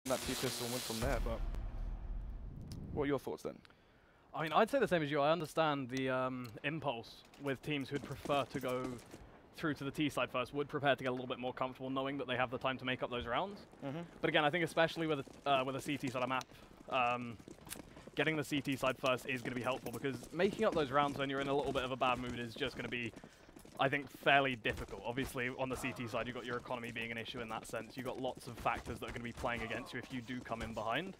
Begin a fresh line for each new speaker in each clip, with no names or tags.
that T-pistol and win from there, but what are your thoughts then?
I mean, I'd say the same as you. I understand the impulse with teams who'd prefer to go through to the T side first, would prepare to get a little bit more comfortable knowing that they have the time to make up those rounds. But again, I think especially with a CT side of map, getting the CT side first is going to be helpful, because making up those rounds when you're in a little bit of a bad mood is just going to be, I think, fairly difficult. Obviously, on the CT side, you've got your economy being an issue in that sense. You've got lots of factors that are going to be playing against you if you do come in behind,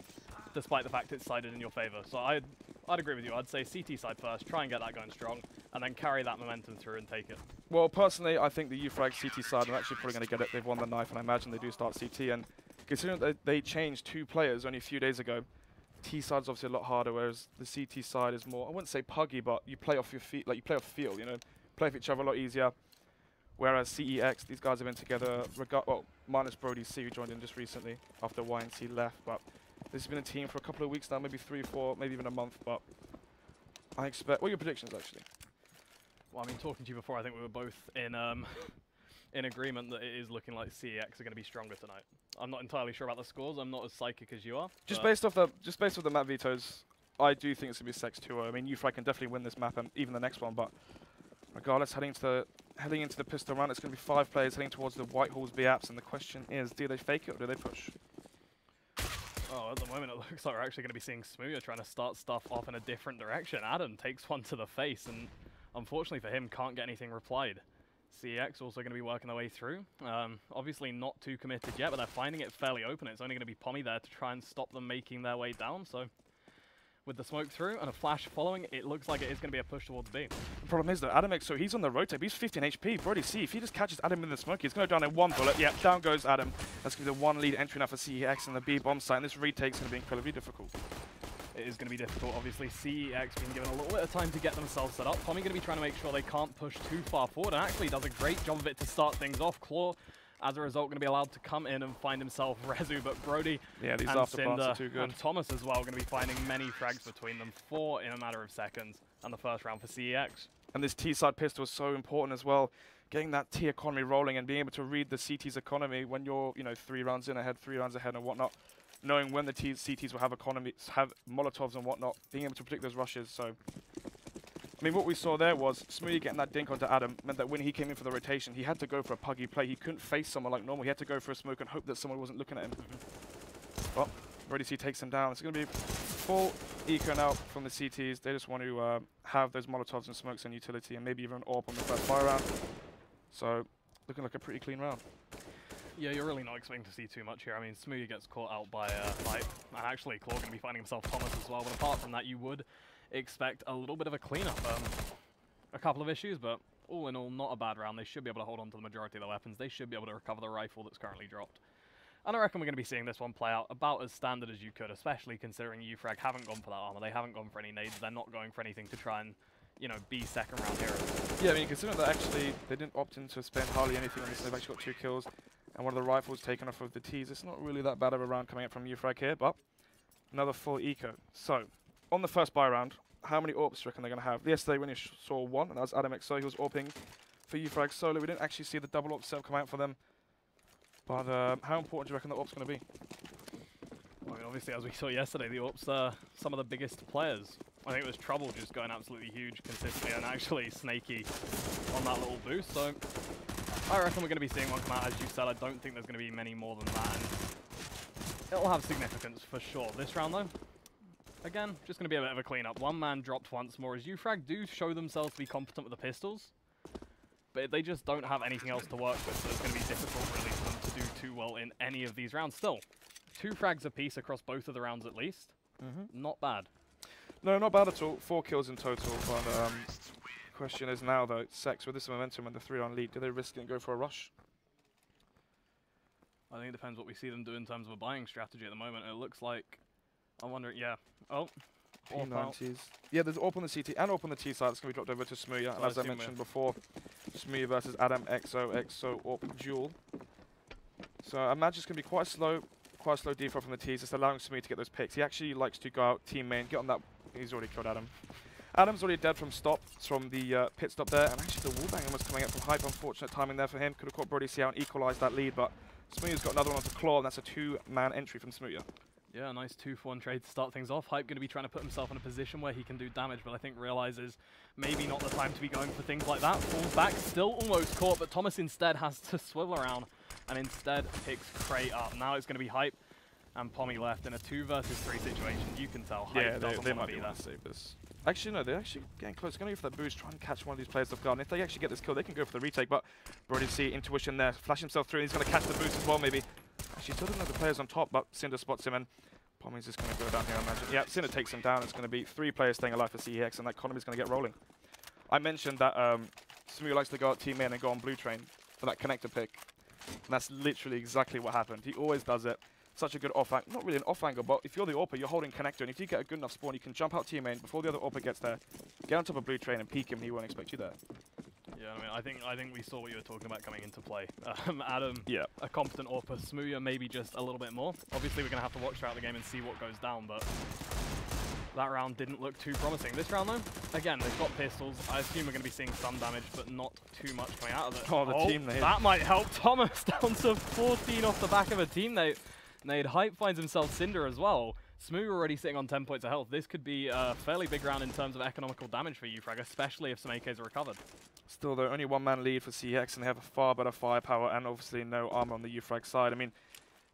despite the fact it's sided in your favor. So I'd agree with you. I'd say CT side first, try and get that going strong, and then carry that momentum through and take it. Well,
personally, I think the uFrag CT side are actually probably going to get it. They've won the knife, and I imagine they do start CT. And considering that they changed 2 players only a few days ago, T side's obviously a lot harder, whereas the CT side is more, I wouldn't say puggy, but you play off your feet, like you play off field, you know, play off each other a lot easier. Whereas CEX, these guys have been together, well, minus Brody C, who joined in just recently after YNC left, but this has been a team for a couple of weeks now, maybe 3, 4, maybe even a month, but I expect, what are your predictions actually?
Well, I mean, talking to you before, I think we were both in in agreement that it is looking like CEX are going to be stronger tonight. I'm not entirely sure about the scores. I'm not as psychic as you are.
Just based off the map vetoes, I do think it's going to be CeX 2-0. I mean, uFrag can definitely win this map and even the next one, but regardless, heading into the pistol round, it's going to be 5 players heading towards the Whitehall's B apps, and the question is, do they fake it or do they push?
Oh, at the moment it looks like we're actually going to be seeing Smooya trying to start stuff off in a different direction. Adam takes one to the face, and unfortunately for him, can't get anything replied. CEX also going to be working their way through. Obviously not too committed yet, but they're finding it fairly open. It's only going to be Pommy there to try and stop them making their way down. So with the smoke through and a flash following, it looks like it is going to be a push towards B.
The problem is though, Adam X, so he's on the rotate, but he's 15 HP. Brody C, if he just catches Adam in the smoke, he's going to go down in 1 bullet. Yeah, down goes Adam. That's going to be the 1 lead entry now for CEX and the B bomb site, and this retake's going to be incredibly difficult.
It is going to be difficult. Obviously, CEX being given a little bit of time to get themselves set up. Pommy going to be trying to make sure they can't push too far forward, and actually does a great job of it to start things off. Claw, as a result, going to be allowed to come in and find himself Rezu, but Brody
these
and
afterparts are too good.
And Thomas as well going to be finding many frags between them, 4 in a matter of seconds, and the first round for CEX.
And this T-side pistol is so important as well. Getting that T economy rolling and being able to read the CT's economy when you're, 3 rounds in ahead, 3 rounds ahead and whatnot. Knowing when the CTs will have Molotovs and whatnot, being able to predict those rushes. So, I mean, what we saw there was Smoothie getting that dink onto Adam meant that when he came in for the rotation, he had to go for a puggy play. He couldn't face someone like normal. He had to go for a smoke and hope that someone wasn't looking at him. Well, Brody C takes him down. It's going to be full eco now from the CTs. They just want to have those Molotovs and smokes and utility and maybe even an AWP on the first fire round. So, looking like a pretty clean round.
Yeah, you're really not expecting to see too much here. I mean, Smoothie gets caught out by Fight, and actually Claw going to be finding himself Thomas as well. But apart from that, you would expect a little bit of a cleanup. A couple of issues, but all in all, not a bad round. They should be able to hold on to the majority of their weapons. They should be able to recover the rifle that's currently dropped. And I reckon we're going to be seeing this one play out about as standard as you could, especially considering uFrag haven't gone for that armor. They haven't gone for any nades. They're not going for anything to try and, be second round heroes.
Yeah, I mean, considering that actually they didn't opt in to spend hardly anything on this, they've actually got 2 kills. And one of the rifles taken off of the T's. It's not really that bad of a round coming out from uFrag here, but another full eco. So, on the first buy round, how many AWPs do you reckon they're going to have? Yesterday when you saw 1, and that was Adam XO, he was AWPing for uFrag solo. We didn't actually see the double AWP setup come out for them. But how important do you reckon the AWP's going to be?
Well, I mean, obviously, as we saw yesterday, the AWPs are some of the biggest players. I think it was Trouble just going absolutely huge consistently, and actually Snaky on that little boost. So I reckon we're going to be seeing one come out. As you said, I don't think there's going to be many more than that. And it'll have significance for sure. This round, though, again, just going to be a bit of a cleanup. 1 man dropped once more, as uFrag do show themselves to be competent with the pistols, but they just don't have anything else to work with, so it's going to be difficult really for them to do too well in any of these rounds. Still, 2 frags apiece across both of the rounds at least. Not bad.
No, not bad at all. 4 kills in total, but question is now though, CeX with this momentum and the 3-round lead, do they risk it and go for a rush?
I think it depends what we see them do in terms of a buying strategy at the moment. It looks like, I'm wondering, yeah. Oh,
P90s. Yeah, there's AWP on the CT and AWP on the T side. That's going to be dropped over to Smooya. And as I mentioned before, Smooya versus Adam XO AWP duel. So I imagine it's going to be quite slow defrag from the T's, just allowing Smooya to get those picks. He actually likes to go out team main, get on that. He's already killed Adam. Adam's already dead from the pit stop there, and actually the wallbang was coming up from Hype. Unfortunate timing there for him. Could have caught Brody C out and equalised that lead, but Smooya's got another one onto Claw, and that's a 2-man entry from Smooya.
Yeah, a nice 2-for-1 trade to start things off. Hype going to be trying to put himself in a position where he can do damage, but I think realizes maybe not the time to be going for things like that. Falls back, still almost caught, but Thomas instead has to swivel around and instead picks Cray up. Now it's going to be Hype and Pommy left in a 2 versus 3 situation. You can tell Hype doesn't
they
want
might
to be
want to save this. Actually, no, they're actually getting close. Going to go for that boost, try and catch one of these players off guard. And if they actually get this kill, they can go for the retake, but Brody see intuition there. Flash himself through, and he's going to catch the boost as well, maybe. Actually, still doesn't know the players on top, but Cinder spots him, and Pommy's just going to go down here, I imagine. Yeah, Cinder takes him down. It's going to be 3 players staying alive for CEX, and that economy's going to get rolling. I mentioned that Smooya likes to go out team main and go on blue train for that connector pick. And that's literally exactly what happened. He always does it. Such a good off angle, not really an off angle, but if you're the AWPer, you're holding connector, and if you get a good enough spawn, you can jump out team main before the other AWPer gets there, get on top of blue train and peek him, he won't expect you there.
Yeah, I mean, I think we saw what you were talking about coming into play. Adam,
yeah,
a competent AWPer, Smooya maybe just a little bit more. Obviously, we're going to have to watch throughout the game and see what goes down, but that round didn't look too promising. This round, though, again, they've got pistols. I assume we're going to be seeing some damage, but not too much coming out of it.
Oh, the team nade.
That might help Thomas down to 14 off the back of a team nade. Hype finds himself Cinder as well. Smooya already sitting on 10 points of health. This could be a fairly big round in terms of economical damage for uFrag, especially if some AKs are recovered. Still,
though, only 1-man lead for CEX, and they have a far better firepower and obviously no armor on the uFrag side. I mean,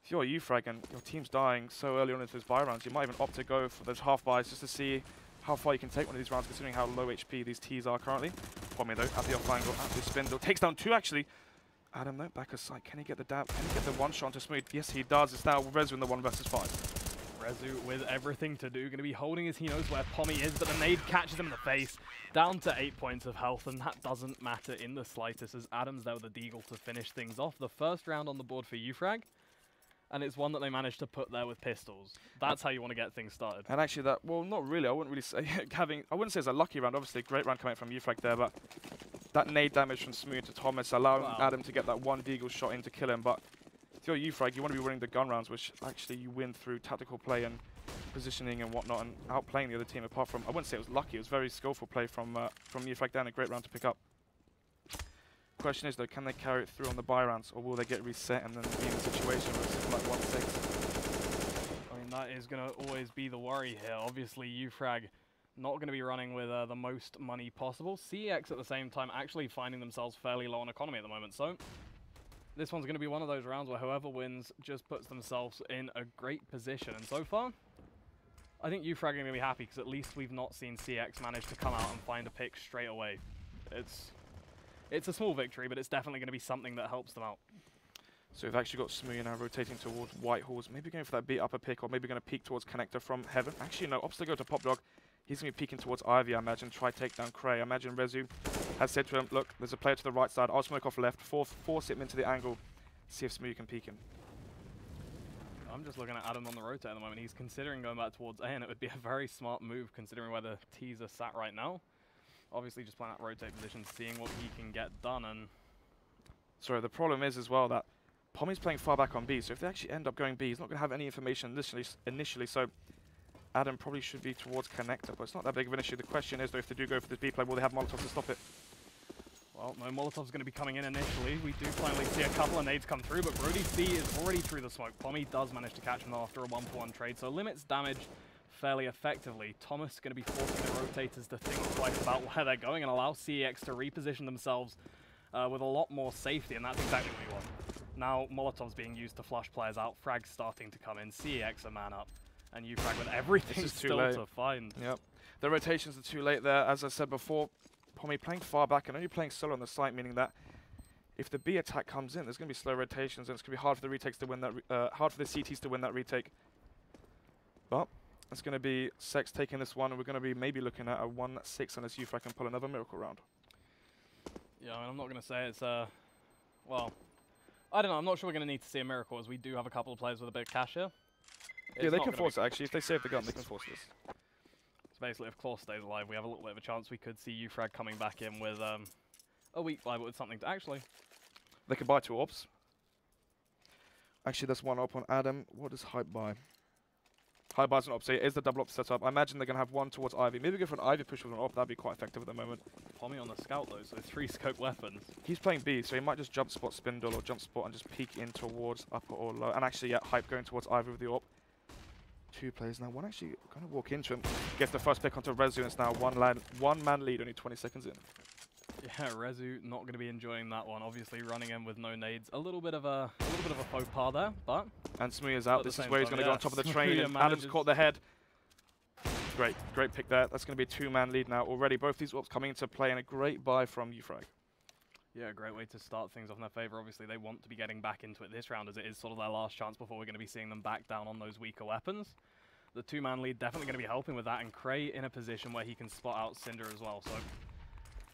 if you're uFrag and your team's dying so early on into those buy rounds, you might even opt to go for those half buys just to see how far you can take one of these rounds, considering how low HP these Ts are currently. Pommy, though, at the off angle, at the spindle. Takes down 2, actually. Adam, though, back aside. Can he get the dab? Can he get the one shot onto Smooth? Yes, he does. It's now Rezu in the 1 versus 5.
Rezu with everything to do, going to be holding as he knows where Pommy is, but the nade catches him in the face, down to 8 points of health, and that doesn't matter in the slightest as Adam's there with the deagle to finish things off. The first round on the board for uFrag, and it's one that they managed to put there with pistols. That's how you want to get things started.
And actually that, well, not really. I wouldn't really say I wouldn't say it's a lucky round. Obviously, a great round coming from uFrag there, but that nade damage from Smooth to Thomas allowing Adam to get that one deagle shot in to kill him. But if you're uFrag, you want to be winning the gun rounds, which actually you win through tactical play and positioning and whatnot, and outplaying the other team. Apart from, I wouldn't say it was lucky. It was very skillful play from uFrag down. A great round to pick up. Question is though, can they carry it through on the buy rounds, or will they get reset and then be in a situation where it's like 1-6?
I mean, that is going to always be the worry here. Obviously, uFrag not going to be running with the most money possible. CEX at the same time actually finding themselves fairly low on economy at the moment. So this one's going to be one of those rounds where whoever wins just puts themselves in a great position. And so far, I think uFrag are going to be happy because at least we've not seen CeX manage to come out and find a pick straight away. It's a small victory, but it's definitely going to be something that helps them out.
So we've actually got Smooya now rotating towards Whitehall's, maybe going for that beat upper pick, or maybe going to peek towards Connector from Heaven. Actually, no, opts to go to Pop Dog. He's going to be peeking towards Ivy, I imagine, try take down Cray. I imagine Rezu has said to him, look, there's a player to the right side, I'll smoke off left, force him into the angle, see if Smooya can peek him.
I'm just looking at Adam on the rotate at the moment. He's considering going back towards A, and it would be a very smart move considering where the T's are sat right now. Obviously just playing that rotate position, seeing what he can get done, and...
Sorry, the problem is as well that Pommy's playing far back on B, so if they actually end up going B, he's not going to have any information initially, so Adam probably should be towards Connector, but it's not that big of an issue. The question is, though, if they do go for this B play, will they have Molotovs to stop it?
Well, no Molotov's going to be coming in initially. We do finally see a couple of nades come through, but Brody C is already through the smoke. Pommy does manage to catch him after a 1-for-1 trade, so limits damage fairly effectively. Thomas is going to be forcing the rotators to think twice about where they're going and allow CEX to reposition themselves with a lot more safety, and that's exactly what we want. Now, Molotov's being used to flush players out, Frag's starting to come in, CEX a man up, and uFrag with everything still to find.
Yep. The rotations are too late there. As I said before, Pommy playing far back and only playing solo on the site, meaning that if the B attack comes in, there's going to be slow rotations, and it's going to be hard for the retakes to win that, hard for the CTs to win that retake. But it's going to be CeX taking this one, and we're going to be maybe looking at a 1-6 unless uFrag can pull another miracle round.
Yeah, I mean, I'm not going to say it's well, I don't know. I'm not sure we're going to need to see a miracle, as we do have a couple of players with a bit of cash here.
Yeah, they can force it, actually. If they save the gun, they can force this.
So basically, if Claw stays alive, we have a little bit of a chance we could see uFrag coming back in with a weak buy, but with something to actually...
They could buy 2 orbs. Actually, there's 1 op on Adam. What does Hype buy? High bars and op, so it is the double op setup. I imagine they're going to have one towards Ivy. Maybe go for an Ivy push with an op, that'd be quite effective at the moment.
Pommy on the scout though, so 3 scope weapons.
He's playing B, so he might just jump spot Spindle or jump spot and just peek in towards upper or low. And actually, yeah, Hype going towards Ivy with the op. 2 players now. One actually going to walk into him. Gets the first pick onto Rezu, and it's now one man lead, only 20 seconds in.
Yeah, Rezu not going to be enjoying that one. Obviously, running in with no nades, a little bit of a faux pas there, but.
And Smooya's out. This is where he's going to go on top of the train. And Adam's caught the head. Great pick there. That's going to be a 2-man lead now already. Both these ops coming into play, and a great buy from uFrag.
Yeah, great way to start things off in their favor. Obviously, they want to be getting back into it this round, as it is sort of their last chance before we're going to be seeing them back down on those weaker weapons. The 2-man lead definitely going to be helping with that, and Cray in a position where he can spot out Cinder as well. So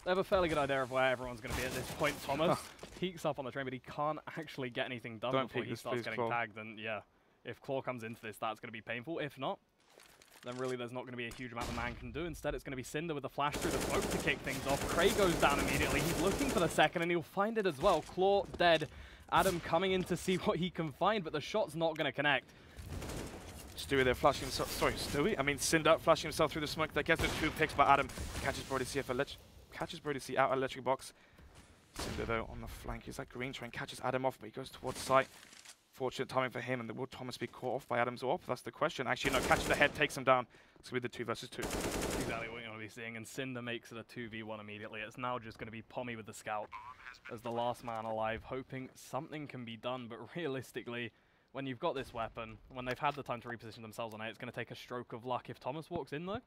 they have a fairly good idea of where everyone's going to be at this point. Thomas peeks up on the train, but he can't actually get anything done before he starts getting tagged. And yeah, if Claw comes into this, that's going to be painful. If not, then really there's not going to be a huge amount the man can do. Instead, it's going to be Cinder with the flash through the smoke to kick things off. Cray goes down immediately. He's looking for the second, and he'll find it as well. Claw dead. Adam coming in to see what he can find, but the shot's not going to connect.
Stewie there flashing himself. Sorry, Stewie. I mean, Cinder flashing himself through the smoke. That gets the 2 picks, but Adam catches Brody C out electric box. Cinder though on the flank. Is that green train catches Adam off, but he goes towards site. Fortunate timing for him, and will Thomas be caught off by Adam's op? That's the question. Actually, no, catches the head, takes him down. It's going to be the 2 versus 2.
Exactly what you want to be seeing, and Cinder makes it a 2v1 immediately. It's now just going to be Pommy with the scout as the last man alive, hoping something can be done, but realistically, when you've got this weapon, when they've had the time to reposition themselves on it, it's going to take a stroke of luck. If Thomas walks in though,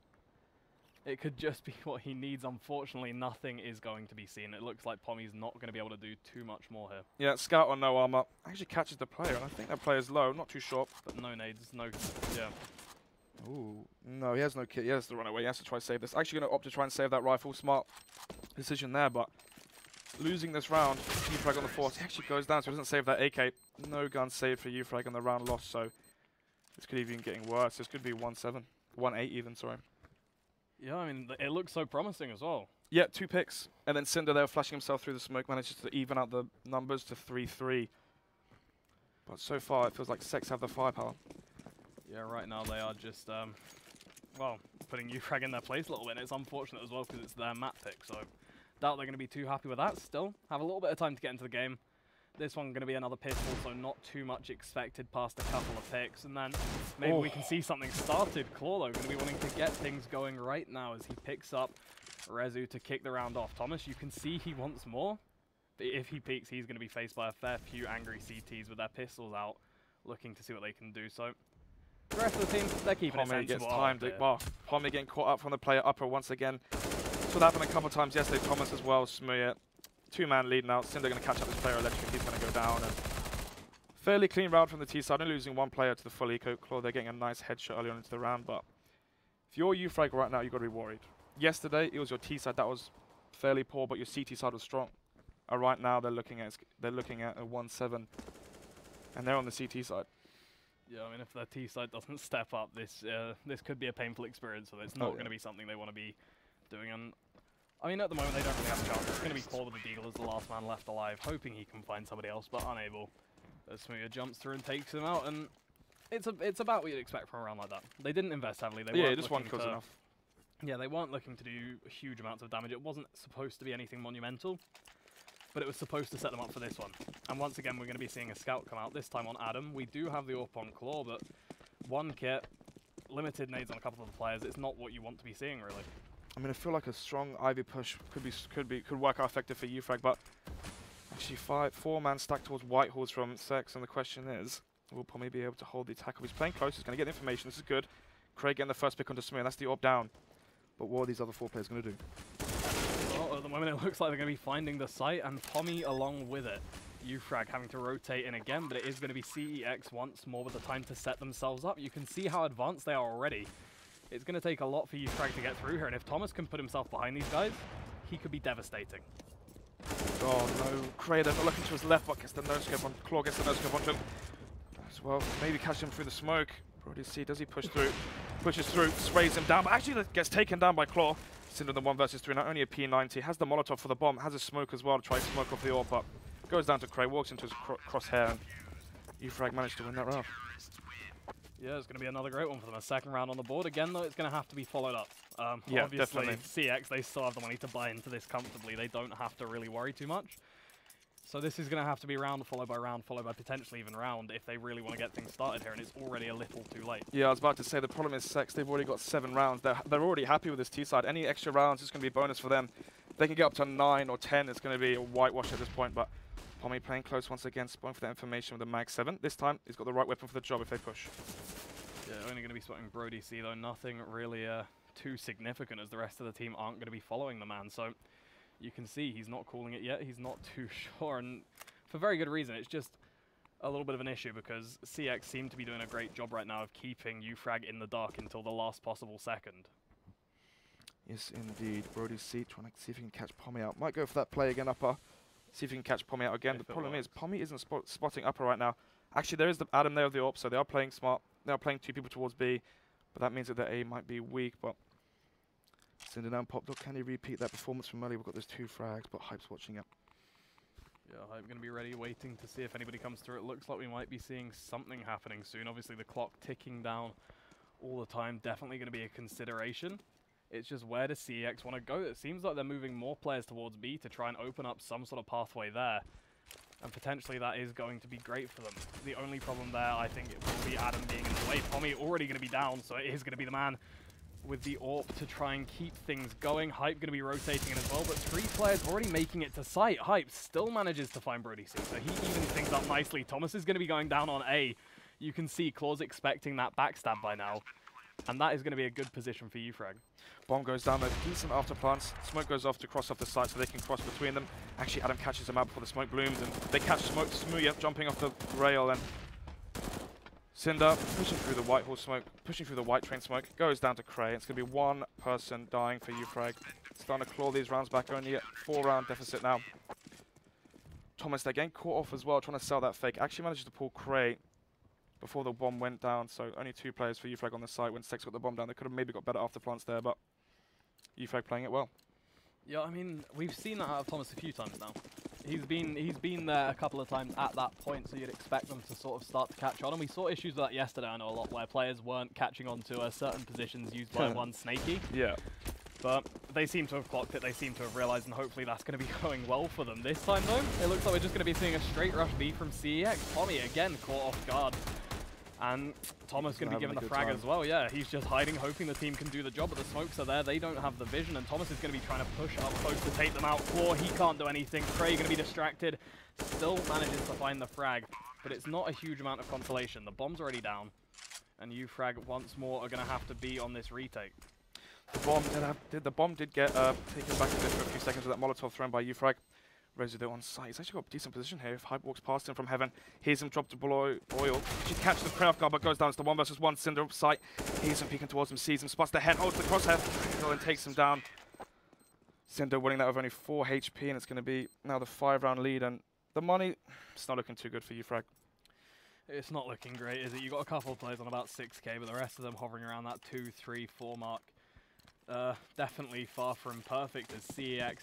it could just be what he needs. Unfortunately, nothing is going to be seen. It looks like Pommy's not going to be able to do too much more here.
Yeah, scout on no armor. Actually catches the player, and I think that player's low. Not too sure.
But no nades, no... yeah.
Ooh, no, he has no kit. He has to run away. He has to try to save this. Actually going to opt to try and save that rifle. Smart decision there, but losing this round, uFrag on the force. He actually goes down, so he doesn't save that AK. No gun saved for uFrag on the round lost, so this could even be getting worse. This could be 1-7. 1-8 even, sorry.
Yeah, I mean, it looks so promising as well.
Yeah, 2 picks. And then Cinder there flashing himself through the smoke, manages to even out the numbers to 3-3. But so far, it feels like CeX have the firepower.
Yeah, right now they are just, well, putting uFrag in their place a little bit. And it's unfortunate as well because it's their map pick, so doubt they're going to be too happy with that. Still, have a little bit of time to get into the game. This one going to be another pistol, so not too much expected past a couple of picks. And then maybe we can see something started. Claw, though, going to be wanting to get things going right now as he picks up Rezu to kick the round off. Thomas, you can see he wants more. But if he peeks, he's going to be faced by a fair few angry CTs with their pistols out, looking to see what they can do. So the rest of the team, they're keeping it sensible.
Gets timed. Pommy getting caught up from the player upper once again. So that happened a couple of times yesterday. Thomas as well. Smooya. 2-man lead now. Cinder going to catch up this player electric. He's going to go down. And fairly clean round from the T side. Only losing 1 player to the full eco. Claw, they're getting a nice headshot early on into the round. But if you're uFrag right now, you've got to be worried. Yesterday, it was your T side that was fairly poor, but your CT side was strong. Right now, they're looking at a 1-7, and they're on the CT side.
Yeah, I mean, if their T side doesn't step up, this could be a painful experience. So it's not going to be something they want to be doing. And I mean, at the moment, they don't really have a chance. It's going to be Claw with the Deagle as the last man left alive, hoping he can find somebody else, but unable. As Smooya jumps through and takes him out, and it's about what you'd expect from a round like that. They didn't invest heavily. They
just 1 kills enough.
Yeah, they weren't looking to do huge amounts of damage. It wasn't supposed to be anything monumental, but it was supposed to set them up for this one. And once again, we're going to be seeing a scout come out, this time on Adam. We do have the AWP on Claw, but 1 kit, limited nades on a couple of the players. It's not what you want to be seeing, really.
I mean, I feel like a strong Ivy push could work out effective for uFrag, but actually 4-man stack towards Whitehall's from CeX, and the question is, will Pommy be able to hold the tackle? He's playing close, he's going to get the information, this is good. Craig getting the first pick onto Smooya, and that's the AWP down. But what are these other 4 players going to do?
Well, at the moment it looks like they're going to be finding the site, and Pommy along with it. uFrag having to rotate in again, but it is going to be CEX once more with the time to set themselves up. You can see how advanced they are already. It's going to take a lot for uFrag to get through here, and if Thomas can put himself behind these guys, he could be devastating.
Oh no, Cray, they're not looking to his left, but gets the no-scope on. Claw gets the no-scope onto him as well. Maybe catch him through the smoke. Brody C, does he push through? Pushes through, sprays him down, but actually gets taken down by Claw. Cinder the 1 versus 3, not only a P90, has the Molotov for the bomb, has a smoke as well to try to smoke off the AWP, but goes down to Cray, walks into his crosshair, and uFrag managed to win that round.
Yeah, it's going to be another great one for them. A second round on the board. Again, though, it's going to have to be followed up.
Yeah,
obviously,
definitely.
CeX, they still have the money to buy into this comfortably. They don't have to really worry too much. So this is going to have to be round followed by potentially even round if they really want to get things started here, and it's already a little too late.
Yeah, I was about to say the problem is CeX, they've already got 7 rounds. They're already happy with this T side. Any extra rounds is going to be a bonus for them. If they can get up to 9 or 10, it's going to be a whitewash at this point, but Pommy playing close once again, spotting for that information with the Mag 7. This time, he's got the right weapon for the job if they push.
Yeah, only going to be spotting Brody C, though. Nothing really too significant, as the rest of the team aren't going to be following the man. So you can see he's not calling it yet. He's not too sure, and for very good reason. It's just a little bit of an issue because CeX seem to be doing a great job right now of keeping uFrag in the dark until the last possible second.
Yes, indeed. Brody C trying to see if he can catch Pommy out. Might go for that play again, upper. See if he can catch Pommy out again. The problem is Pommy isn't spotting upper right now. Actually, there is the Adam there of the AWP, so they are playing smart. They are playing 2 people towards B, but that means that their A might be weak. But Cinder down popped up. Can he repeat that performance from earlier? We've got those 2 frags, but Hype's watching it.
Yeah, Hype going to be ready, waiting to see if anybody comes through. It looks like we might be seeing something happening soon. Obviously, the clock ticking down all the time, definitely going to be a consideration. It's just where does CeX want to go? It seems like they're moving more players towards B to try and open up some sort of pathway there. And potentially that is going to be great for them. The only problem there, I think, it will be Adam being in the way. Pommy already going to be down, so it is going to be the man with the AWP to try and keep things going. Hype going to be rotating in as well, but 3 players already making it to site. Hype still manages to find Brody C, so he evens things up nicely. Thomas is going to be going down on A. You can see Claw's expecting that backstab by now, and that is going to be a good position for uFrag.
Bomb goes down, a decent after plants. Smoke goes off to cross off the site so they can cross between them. Actually, Adam catches him out before the smoke blooms, and they catch Smoke. Smooya jumping off the rail, and Cinder pushing through the white hole smoke, pushing through the white train smoke, goes down to Cray. It's going to be 1 person dying for uFrag. Starting to claw these rounds back, only a 4-round deficit now. Thomas, they're getting caught off as well, trying to sell that fake. Actually managed to pull Cray before the bomb went down, so only 2 players for uFrag on the site. When CeX got the bomb down, they could have maybe got better after plants there, but uFrag playing it well.
Yeah, I mean, we've seen that out of Thomas a few times now. He's been there a couple of times at that point, so you'd expect them to sort of start to catch on. And we saw issues with that yesterday, I know a lot, where players weren't catching on to certain positions used by one Snaky.
Yeah.
But they seem to have clocked it, they seem to have realized, and hopefully that's going to be going well for them. This time, though, it looks like we're just going to be seeing a straight rush B from CeX. Pommy, again, caught off guard. And Thomas going to be given the frag as well. Yeah, he's just hiding, hoping the team can do the job, but the smokes are there. They don't have the vision, and Thomas is going to be trying to push up close to take them out. Claw, he can't do anything. Cray going to be distracted. Still manages to find the frag, but it's not a huge amount of consolation. The bomb's already down, and uFrag once more are going to have to be on this retake.
The bomb did get taken back a bit for a few seconds with that Molotov thrown by uFrag. Residue on site. He's actually got a decent position here. If Hype walks past him from heaven, hears him drop to below oil. Should catch the Prey off guard, but goes down. It's the 1 versus 1. Cinder up site. Hears him peeking towards him, sees him, spots the head, holds the crosshair, and takes him down. Cinder winning that with only 4 HP, and it's going to be now the 5-round lead. And the money, it's not looking too good for uFrag.
It's not looking great, is it? You've got a couple of players on about 6k, but the rest of them hovering around that 2, 3, 4 mark. Definitely far from perfect as CeX.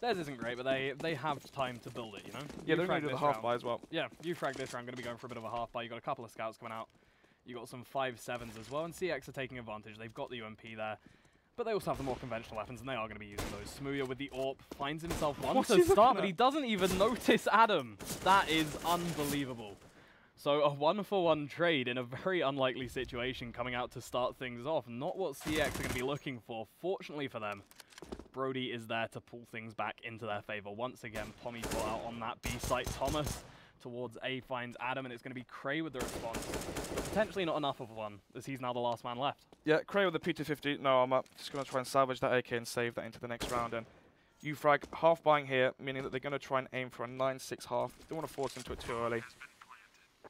Theirs isn't great, but they have time to build it, you know?
Yeah, they're going to do the half buy as well.
Yeah, uFrag this round going to be going for a bit of a half buy. You've got a couple of scouts coming out. You've got some 5.7s as well, and CeX are taking advantage. They've got the UMP there, but they also have the more conventional weapons, and they are going to be using those. Smooya with the AWP finds himself one to start, but he doesn't even notice Adam. That is unbelievable. So a 1-for-1 trade in a very unlikely situation coming out to start things off. Not what CeX are going to be looking for. Fortunately for them, Brody is there to pull things back into their favor. Once again, Pommy caught out on that B site. Thomas towards A finds Adam, and it's going to be Cray with the response. But potentially not enough of one, as he's now the last man left.
Yeah, Cray with the P250. No, I'm just going to try and salvage that AK and save that into the next round. And uFrag half buying here, meaning that they're going to try and aim for a 9-6 half. Don't want to force into it too early.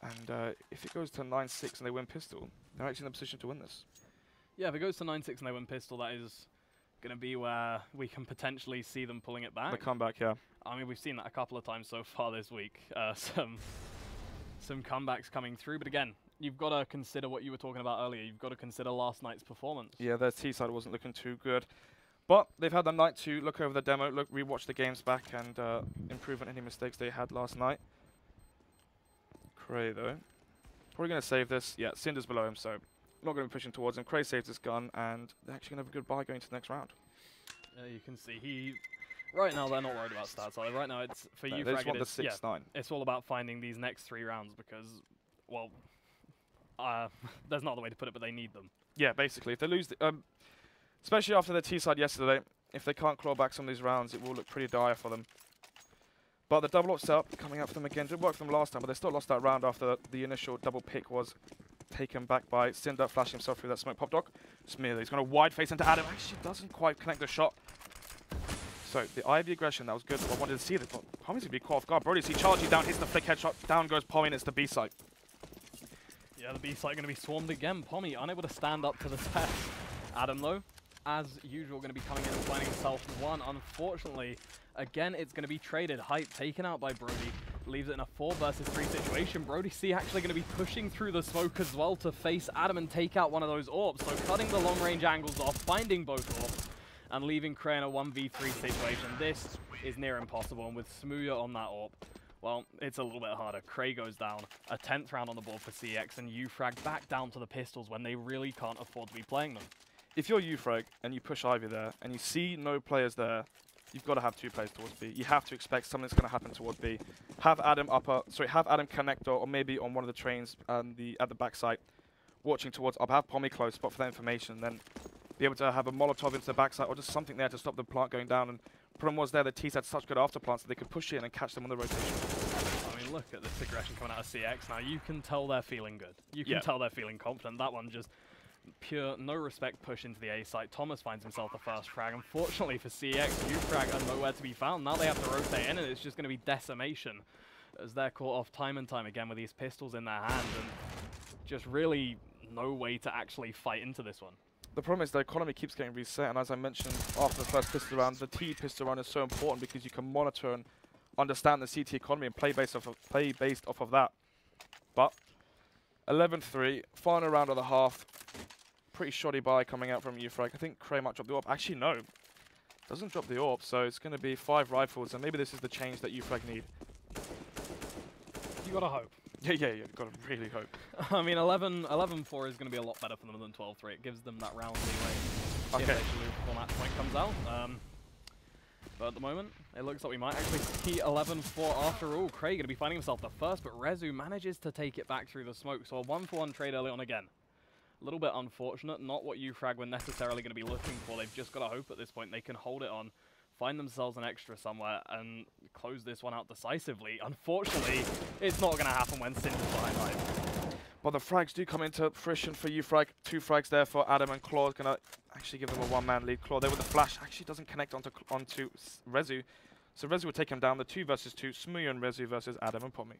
And if it goes to 9-6 and they win pistol, they're actually in a position to win this.
Yeah, if it goes to 9-6 and they win pistol, that is going to be where we can potentially see them pulling it back.
The comeback, yeah.
I mean, we've seen that a couple of times so far this week. Some comebacks coming through, but again, you've got to consider what you were talking about earlier. You've got to consider last night's performance.
Yeah, their T side wasn't looking too good. But they've had the night to look over the demo, rewatch the games back, and improve on any mistakes they had last night. Cray, though, Probably going to save this. Yeah, Cinder's below him, so not going to be pushing towards him. Cray saves his gun, and they're actually going to have a good buy going to the next round.
You can see right now they're not worried about stats. Right now it's for
No,
uFrag.
they just want the 6-9.
It's all about finding these next 3 rounds because, well, there's no other way to put it, but they need them.
Yeah, basically, if they lose, especially after the T side yesterday, if they can't claw back some of these rounds, it will look pretty dire for them. But the double up setup coming out for them again did work for them last time, but they still lost that round after the initial double pick was taken back by Cinder, flashing himself through that smoke. Pop Doc, Smear, he's going to wide face into Adam. Actually doesn't quite connect the shot. So the Ivy aggression, that was good. I wanted to see that. Pommy's going to be caught off guard. Brody, see charging down, hits the flick headshot. Down goes Pommy, and it's the B site.
Yeah, the B site going to be swarmed again. Pommy unable to stand up to the test. Adam, though, as usual, going to be coming in and finding himself one. Unfortunately, again, it's going to be traded. Hype taken out by Brody. Leaves it in a 4 versus 3 situation. Brody C actually going to be pushing through the smoke as well to face Adam and take out one of those orbs. So cutting the long range angles off, finding both orbs, and leaving Cray in a 1v3 situation. This is near impossible, and with Smooya on that orb, well, it's a little bit harder. Cray goes down, a 10th round on the board for CeX, and uFrag back down to the pistols when they really can't afford to be playing them.
If you're uFrag and you push Ivy there, and you see no players there, you've got to have 2 players towards B. You have to expect something's going to happen towards B. Have Adam connector, or maybe on one of the trains at the backside, watching towards up. Have Pommy close, spot for that information, then be able to have a Molotov into the backside, or just something there to stop the plant going down. And problem was there, the T's had such good afterplants that they could push in and catch them on the rotation.
I mean, look at this aggression coming out of CeX now. You can tell they're feeling good. You can tell they're feeling confident. That one just pure no respect push into the A site. Thomas finds himself the first frag. Unfortunately for CeX, uFrag are nowhere to be found. Now they have to rotate in, and it's just going to be decimation as they're caught off time and time again with these pistols in their hand, and just really no way to actually fight into this one.
The problem is the economy keeps getting reset, and as I mentioned after the first pistol round, the T pistol round is so important because you can monitor and understand the CT economy and play based off of that. But 11-3, final round of the half. Pretty shoddy buy coming out from uFrag. I think Cray might drop the orb. Actually, no. Doesn't drop the orb, so it's going to be 5 rifles, and maybe this is the change that uFrag need.
You gotta hope.
Yeah, you've got to really hope.
I mean, 11-4 is going to be a lot better for them than 12-3. It gives them that round leeway.
Okay.
Before match point comes out. But at the moment, it looks like we might actually see 11-4 after all. Cray going to be finding himself the first, but Rezu manages to take it back through the smoke. So a 1-for-1 trade early on again. A little bit unfortunate, not what uFrag were necessarily going to be looking for. They've just got to hope at this point they can hold it on, find themselves an extra somewhere, and close this one out decisively. Unfortunately, it's not going to happen when Cinder's behind Hype.
But the frags do come into fruition for uFrag. 2 frags there for Adam, and Claw's going to actually give them a 1-man lead. Claw there with the flash actually doesn't connect onto Rezu. So Rezu will take him down. The 2 versus 2, Smooya and Rezu versus Adam and Pommy.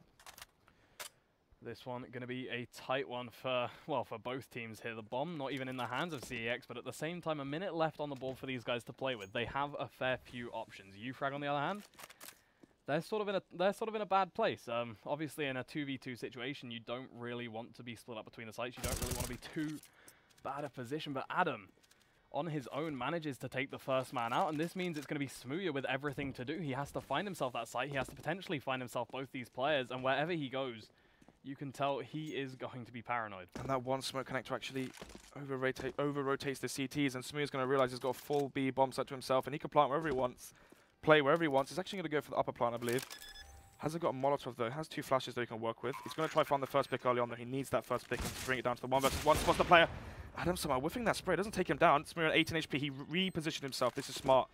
This one going to be a tight one for, well, for both teams here. The bomb not even in the hands of CeX, but at the same time, a minute left on the board for these guys to play with. They have a fair few options. uFrag, on the other hand, they're sort of in a bad place. Obviously, in a 2v2 situation, you don't really want to be split up between the sites. You don't really want to be too bad a position. But Adam, on his own, manages to take the first man out, and this means it's going to be Smooya with everything to do. He has to find himself that site. He has to potentially find himself both these players, and wherever he goes, you can tell he is going to be paranoid. And
that one smoke connector actually over-rotates the CTs, and Smooya's going to realize he's got a full B bomb set to himself, and he can plant wherever he wants, play wherever he wants. He's actually going to go for the upper plant, I believe. Hasn't got a Molotov though. Has 2 flashes that he can work with. He's going to try to find the first pick early on, though. He needs that first pick and to bring it down to the 1 versus 1. Spots the player. Adam somehow whiffing that spray. Doesn't take him down. Smooya at 18 HP. He repositioned himself. This is smart.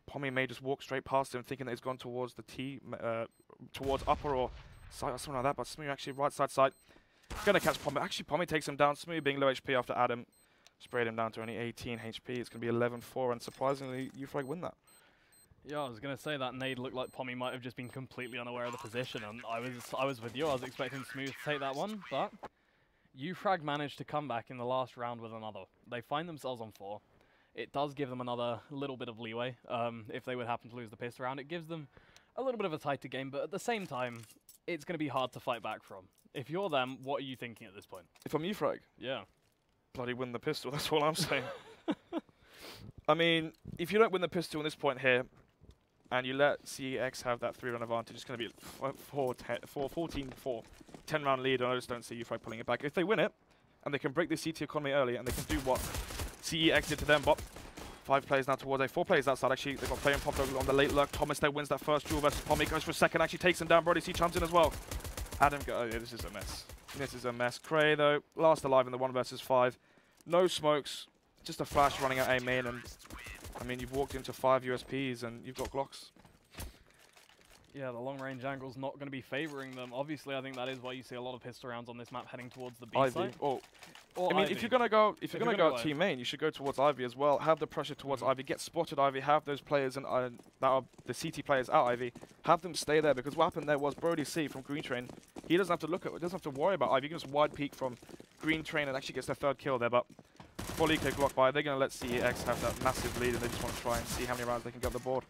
Pommy may just walk straight past him, thinking that he's gone towards the T, towards upper or side or something like that, but Smooya actually right side. Gonna catch Pommy. Actually, Pommy takes him down. Smooya being low HP after Adam sprayed him down to only 18 HP. It's gonna be 11-4, and surprisingly, uFrag win that.
Yeah, I was gonna say that nade looked like Pommy might have just been completely unaware of the position, and I was with you. I was expecting Smooya to take that one, but uFrag managed to come back in the last round with another. They find themselves on 4. It does give them another little bit of leeway. If they would happen to lose the pistol round, it gives them a little bit of a tighter game, but at the same time, it's going to be hard to fight back from. If you're them, what are you thinking at this point?
If I'm uFrag?
Yeah.
Bloody win the pistol, that's all I'm saying. I mean, if you don't win the pistol in this point here, and you let CeX have that 3-run advantage, it's going to be 14-4. 10-round lead, and I just don't see uFrag pulling it back. If they win it, and they can break the CT economy early, and they can do what CEX did to them, but 5 players now towards A, 4 players outside actually. They've got player and Pop Dog on the late lurk. Thomas there wins that first duel versus Pommy, goes for a second, actually takes him down. Brody C chimes in as well. Adam, oh yeah, this is a mess. This is a mess. Cray though, last alive in the 1 versus 5. No smokes, just a flash running at A main, and I mean, you've walked into 5 USPs and you've got Glocks.
Yeah, the long-range angle's not going to be favouring them. Obviously, I think that is why you see a lot of pistol rounds on this map heading towards the B side.
Or
Or
I mean,
Ivy.
if you're gonna go team main, you should go towards Ivy as well. Have the pressure towards Ivy. Get spotted Ivy. Have those players and that are the CT players out Ivy. Have them stay there, because what happened there was Brody C from Green Train. He doesn't have to look at. Doesn't have to worry about Ivy. He can just wide peek from Green Train and actually gets their 3rd kill there. But fully kick Glock by. They're gonna let CEX have that massive lead, and they just want to try and see how many rounds they can get on the board.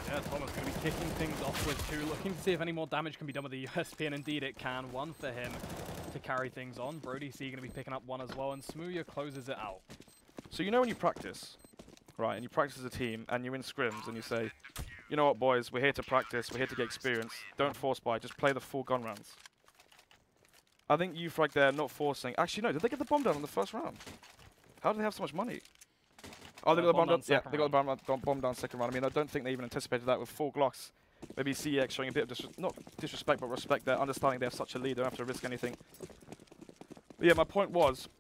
Yeah, Thomas going to be kicking things off with 2, looking to see if any more damage can be done with the USP, and indeed it can. 1 for him to carry things on. Brody C going to be picking up 1 as well, and Smooya closes it out.
So you know when you practice, right, and you practice as a team, and you're in scrims, and you say, you know what, boys, we're here to practice, we're here to get experience. Don't force buy, just play the full gun rounds. I think uFrag there not forcing. Actually, no, did they get the bomb down on the 1st round? How do they have so much money? Oh, they got the bomb down. Yeah, they got the bomb down 2nd round. I mean, I don't think they even anticipated that with 4 Glocks. Maybe CEX showing a bit of not disrespect, but respect there, understanding they have such a lead, they don't have to risk anything. But yeah, my point was,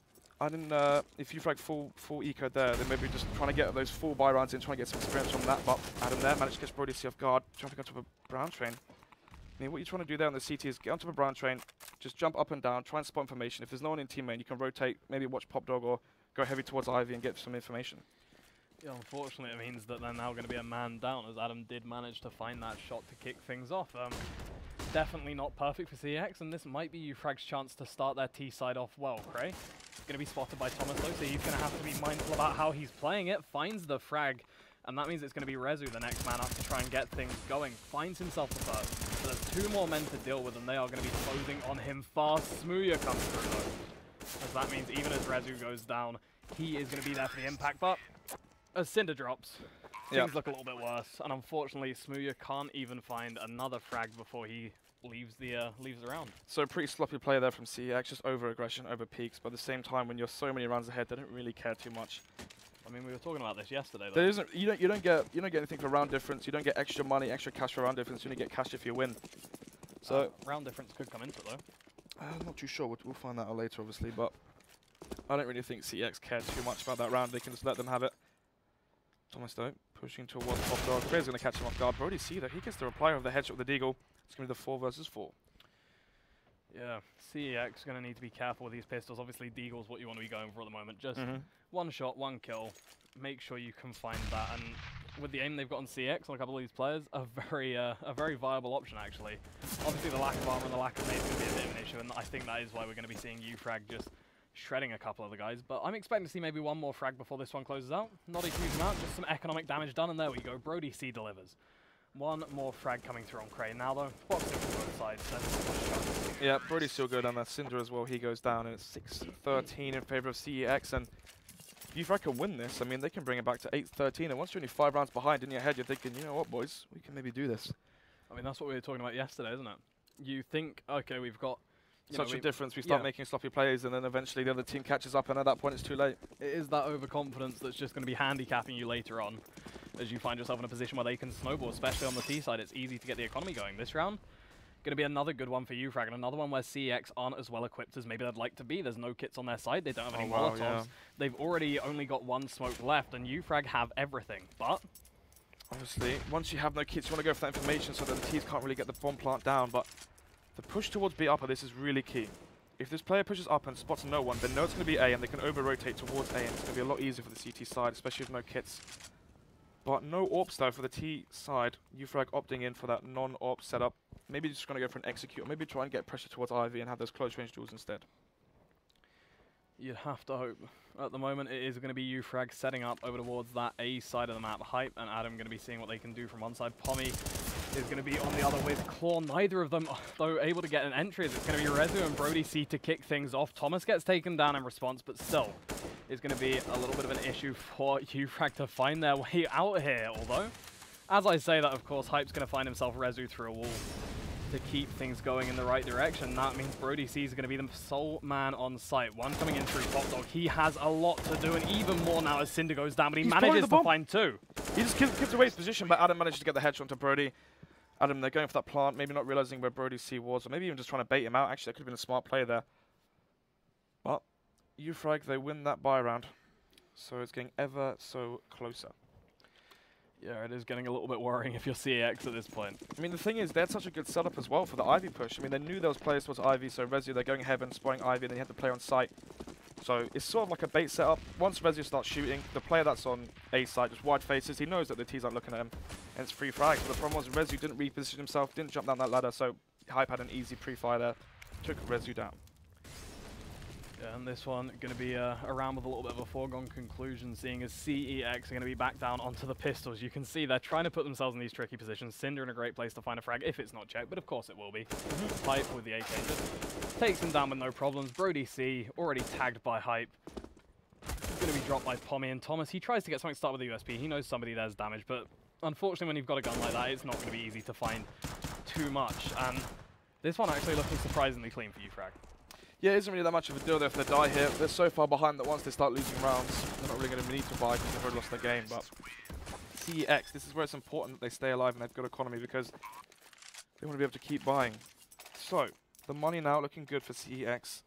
I didn't. If uFrag full eco there, then maybe just trying to get those full buy rounds in, trying to get some experience from that. But Adam there managed to catch Brody C off guard, jumping onto a brown train. I mean, what you're trying to do there on the CT is get onto a brown train, just jump up and down, try and spot information. If there's no one in team main, you can rotate, maybe watch Pop Dog or go heavy towards Ivy and get some information.
Yeah, unfortunately, it means that they're now going to be a man down, as Adam did manage to find that shot to kick things off. Definitely not perfect for CEX, and this might be uFrag's chance to start their T side off well. Cray going to be spotted by Thomas, though, so he's going to have to be mindful about how he's playing it. Finds the frag, and that means it's going to be Rezu, the next man up, to try and get things going. Finds himself the first. So there's 2 more men to deal with, and they are going to be closing on him fast. Smooya comes through, though, as that means even as Rezu goes down, he is going to be there for the impact. But as Cinder drops, things look a little bit worse, and unfortunately Smooya can't even find another frag before he leaves the round. So
pretty sloppy play there from CEX, just over aggression, over peaks, but at the same time when you're so many rounds ahead, they don't really care too much.
I mean, we were talking about this yesterday, though.
There isn't, you don't get anything for round difference, you don't get extra money, extra cash for round difference, you only get cash if you win. So
round difference could come into it, though.
I'm not too sure, we'll find that out later obviously, but I don't really think CEX cared too much about that round, they can just let them have it. Thomas though, pushing towards Pop Dog. Craig's going to catch him off guard. Brody C though, he gets the reply of the headshot with the deagle. It's going to be the 4 versus 4.
Yeah, CEX going to need to be careful with these pistols. Obviously, deagle's what you want to be going for at the moment. Just 1 shot, 1 kill. Make sure you can find that. And with the aim they've got on CEX on a couple of these players, a very viable option actually. Obviously, the lack of armor and the lack of nade is going to be a bit of an issue, and I think that is why we're going to be seeing uFrag just shredding a couple of the guys, but I'm expecting to see maybe 1 more frag before this one closes out. Not a huge amount, just some economic damage done, and there we go. Brody C delivers. 1 more frag coming through on Cray. Now though, boxing from both sides.
Yeah, Brody's still good, and that Cinder as well, he goes down, and it's 6-13 in favor of CEX, and uFrag can win this. I mean, they can bring it back to 8-13, and once you're only 5 rounds behind in your head, you're thinking, you know what, boys, we can maybe do this.
I mean, that's what we were talking about yesterday, isn't it? You think, okay, we've got
such a difference, we start making sloppy plays, and then eventually the other team catches up, and at that point it's too late.
It is that overconfidence that's just going to be handicapping you later on, as you find yourself in a position where they can snowball, especially on the T side. It's easy to get the economy going. This round, going to be another good one for uFrag, and another one where CEX aren't as well equipped as maybe they'd like to be. There's no kits on their side, they don't have any Molotovs. Yeah. They've already only got 1 smoke left, and uFrag have everything, but
obviously, once you have no kits, you want to go for that information so that the T's can't really get the bomb plant down, but the push towards B upper, this is really key. If this player pushes up and spots no one, they know it's going to be A, and they can over-rotate towards A, and it's going to be a lot easier for the CT side, especially with no kits. But no AWPs though for the T side. uFrag opting in for that non-AWP setup. Maybe just going to go for an execute, or maybe try and get pressure towards Ivy and have those close-range duels instead.
You'd have to hope. At the moment, it is going to be uFrag setting up over towards that A side of the map. Hype and Adam going to be seeing what they can do from one side. Pommy is going to be on the other with Claw. Neither of them, though, able to get an entry. It's going to be Rezu and Brody C to kick things off. Thomas gets taken down in response, but still is going to be a little bit of an issue for uFrag to find their way out here. Although, as I say that, of course, Hype's going to find himself Rezu through a wall. to keep things going in the right direction. That means Brody C is going to be the sole man on site. One coming in through Top Dog. He has a lot to do, and even more now as Cinder goes down, but he manages to find two.
He just gives away his position, but Adam manages to get the headshot onto Brody. Adam, they're going for that plant, maybe not realizing where Brody C was, or maybe even just trying to bait him out. Actually, that could have been a smart play there. But uFrag, they win that buy round. So it's getting ever so closer.
Yeah, it is getting a little bit worrying if you're CeX at this point.
I mean, the thing is, they had such a good setup as well for the Ivy push. I mean, they knew there was players towards Ivy, so Rezu, they're going heaven, spotting Ivy, and then you have to play on site. So it's sort of like a bait setup. Once Rezu starts shooting, the player that's on A side, just wide faces, he knows that the T's aren't looking at him, and it's free frags. But the problem was Rezu didn't reposition himself, didn't jump down that ladder, so Hype had an easy pre-fire there, took Rezu down.
Yeah, and this one going to be a round with a little bit of a foregone conclusion, seeing as CeX are going to be back down onto the pistols. You can see they're trying to put themselves in these tricky positions. Cinder in a great place to find a frag, if it's not checked, but of course it will be. Hype with the AK just takes him down with no problems. Brody C, already tagged by Hype. Going to be dropped by Pommy, and Thomas, he tries to get something started with the USP. He knows somebody there's damage, but unfortunately when you've got a gun like that, it's not going to be easy to find too much. And this one actually looking surprisingly clean for uFrag.
Yeah, it isn't really that much of a deal though if they die here. They're so far behind that once they start losing rounds, they're not really going to need to buy because they've already lost their game. But CeX, this is where it's important that they stay alive and they've got economy because they want to be able to keep buying. So, the money now looking good for CeX.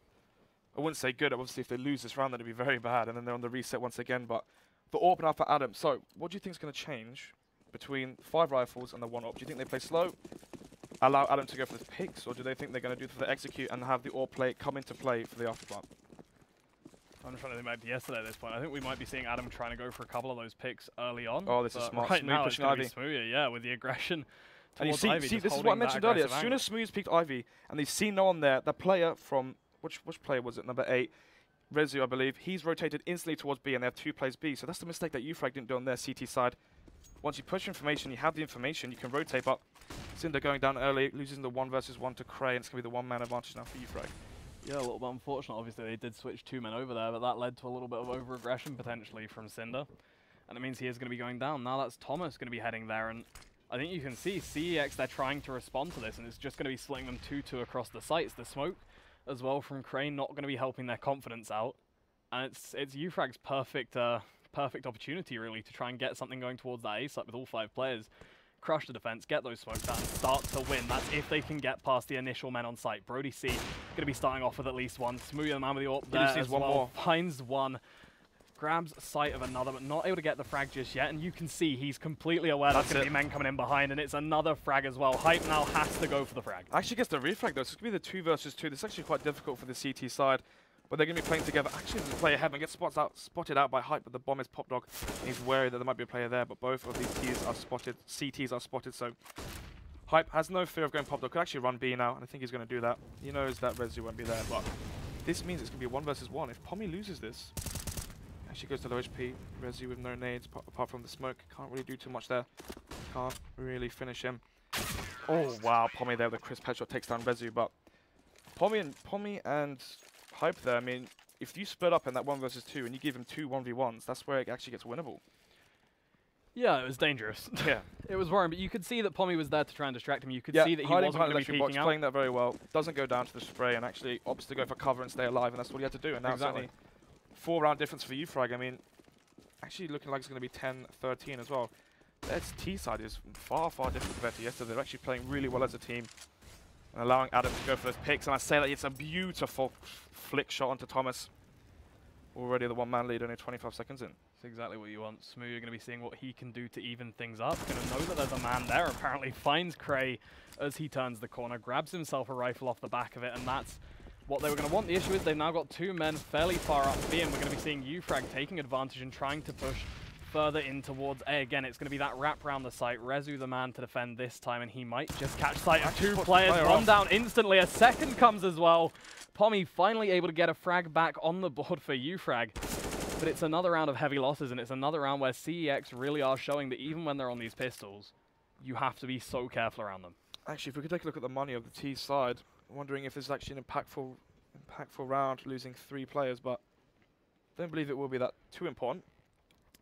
I wouldn't say good, obviously if they lose this round then it'd be very bad and then they're on the reset once again. But the AWP now for Adam. So, what do you think is going to change between 5 rifles and the 1 AWP? Do you think they play slow? Allow Adam to go for the picks, or do they think they're going to do for the execute and have the AWP play come into play for the afterplant?
I'm trying to think about yesterday at this point. I think we might be seeing Adam trying to go for a couple of those picks early on.
Oh, this is smart.
Right
Smooth
now
pushing
it's
Ivy.
Smooth, yeah, with the aggression.
And you see,
Ivy,
this is what I mentioned earlier. As soon as Smooth's picked Ivy, and they see no one there, the player from which player was it? Number 8, Rezu, I believe. He's rotated instantly towards B, and they have 2 players B. So that's the mistake that uFrag didn't do on their CT side. Once you push information, you have the information, you can rotate, but Cinder going down early, losing the 1 versus 1 to Cray, and it's going to be the 1-man advantage now for uFrag.
Yeah, a little bit unfortunate. Obviously, they did switch 2 men over there, but that led to a little bit of over-aggression potentially from Cinder. And it means he is going to be going down. Now that's Thomas going to be heading there, and I think you can see CeX, they're trying to respond to this, and it's just going to be splitting them 2-2 across the sites. The smoke as well from Crane not going to be helping their confidence out. And it's uFrag's perfect opportunity, really, to try and get something going towards that A site with all 5 players. Crush the defense, get those smokes out, and start to win. That's if they can get past the initial men on site. Brody C going to be starting off with at least 1. Smooth the man with the AWP there as
one
well.
more.
Finds 1. Grabs sight of another, but not able to get the frag just yet. And you can see he's completely aware there's going to be men coming in behind, and it's another frag as well. Hype now has to go for the frag.
Actually gets the refrag though, so it's going to be the 2 versus 2. This is actually quite difficult for the CT side. But they're going to be playing together. Actually, there's a player heaven gets spotted out by Hype, but the bomb is Top Dog. He's wary that there might be a player there, but both of these T's are spotted. CTs are spotted, so Hype has no fear of going Top Dog. Could actually run B now, and I think he's going to do that. He knows that Rezu won't be there, but this means it's going to be a 1 versus 1. If Pommy loses this, actually goes to low HP. Rezu with no nades, apart from the smoke. Can't really do too much there. Can't really finish him. Oh, wow. Pommy there with a crisp headshot takes down Rezu, but Pommy and Hype there, I mean, if you split up in that 1 versus 2 and you give him 2 1v1s, that's where it actually gets winnable.
Yeah, it was dangerous.
Yeah.
It was worrying, but you could see that Pommy was there to try and distract him. You could see that he wasn't going to be peeking out.
Playing that very well. Doesn't go down to the spray and actually opts to go for cover and stay alive, and that's what he had to do. And now
exactly.
it's only 4-round difference for uFrag. I mean, actually looking like it's going to be 10-13 as well. Their T side is far, far different compared to yesterday. They're actually playing really well as a team and allowing Adam to go for those picks. And I say that it's a beautiful flick shot onto Thomas. Already the 1-man lead, only 25 seconds in.
That's exactly what you want. Smooth, you're going to be seeing what he can do to even things up. Going to know that there's a man there. Apparently finds Cray as he turns the corner, grabs himself a rifle off the back of it, and that's what they were going to want. The issue is they've now got 2 men fairly far up B, and we're going to be seeing uFrag taking advantage and trying to push further in towards A. Again, it's going to be that wrap around the site. Rezu the man to defend this time, and he might just catch sight of 2 players. One down instantly. A second comes as well. Pommy finally able to get a frag back on the board for uFrag. But it's another round of heavy losses, and it's another round where CeX really are showing that even when they're on these pistols, you have to be so careful around them.
Actually, if we could take a look at the money of the T side, I'm wondering if this is actually an impactful round, losing 3 players, but I don't believe it will be that too important.